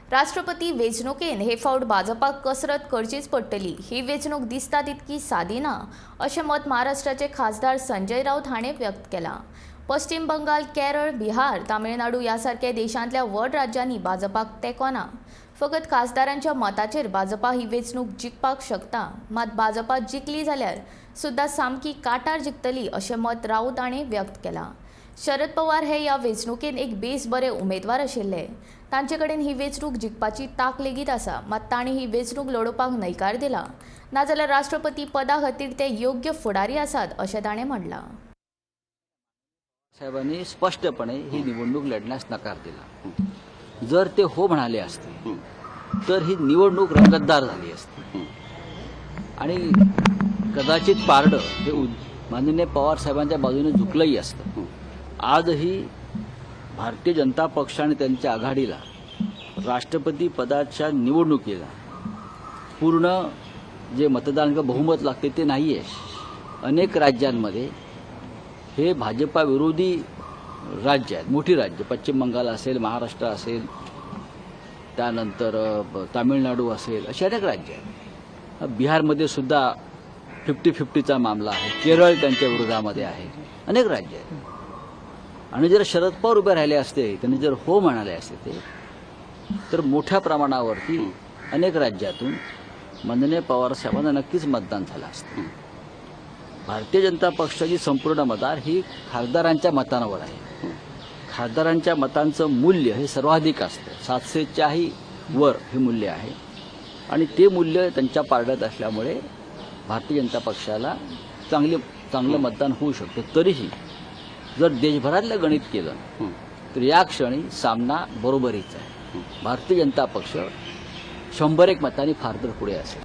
राष्ट्रपती वेंचणुकेन हे फावट भाजपाक कसरत करचीच पडटली। ही वेंचणूक दिसता तितकी सादी ना अशें मत महाराष्ट्राचे खासदार संजय राऊत हाणें व्यक्त केलां। पश्चिम बंगाल, केरळ, बिहार, तामिळनाडू यासारख्या देशांतल्या व्हड राज्यांनी भाजपाक तेंको ना। फकत खासदारांच्या मताचेर भाजपा ही वेंचणूक जिखपाक शकता, मात भाजपा जिखली जाल्यार सुद्दां सामकी काटार जिखतली अशें मत राऊत हाणें व्यक्त केलां। शरद पवार हे ह्या वेंचणुकेन एक बेस बरे उमेदवार आशिल्ले। तांचे कडेन ही वेंचणूक जिखपाची तांक लेगीत आसा, मात तांणी ही वेंचणूक लडोवपाक न्हयकार दिला। नाजाल्यार राष्ट्रपती पदा खातीर ते योग्य फुडारी आसात अशें ताणें म्हणलां। साहेबांनी स्पष्टपणे ही निवडणूक लढण्यास नकार दिला। जर ते हो म्हणाले असते तर ही निवडणूक रंगतदार झाली असती आणि कदाचित पारडं हे माननीय पवार साहेबांच्या बाजूने झुकलंही असतं। आजही भारतीय जनता पक्ष आणि त्यांच्या आघाडीला राष्ट्रपती पदाच्या निवडणुकीला पूर्ण जे मतदान बहुमत लागते ते नाही आहे। अनेक राज्यांमध्ये हे भाजपा विरोधी राज्य आहेत, मोठी राज्य, पश्चिम बंगाल असेल, महाराष्ट्र असेल, त्यानंतर तामिळनाडू असेल, अशी अनेक राज्य आहेत। बिहारमध्ये सुद्धा 50-50चा मामला आहे, केरळ त्यांच्या विरोधामध्ये आहे, अनेक राज्य आहेत। आणि जर शरद पवार उभे राहिले असते, त्यांनी जर हो म्हणाले असते ते, तर मोठ्या प्रमाणावरती अनेक राज्यातून माननीय पवार साहेबांना नक्कीच मतदान झालं असतं। भारतीय जनता पक्षाची संपूर्ण मतदार ही खासदारांच्या मतांवर आहे। खासदारांच्या मतांचं मूल्य हे सर्वाधिक असतं, 700च्याही वर हे मूल्य आहे आणि ते मूल्य त्यांच्या पारड्यात असल्यामुळे भारतीय जनता पक्षाला चांगलं मतदान होऊ शकतं। तरीही जर देशभरातलं गणित केलं तर या क्षणी सामना बरोबरीचा आहे। भारतीय जनता पक्ष 101 मतांनी फार तर पुढे असेल।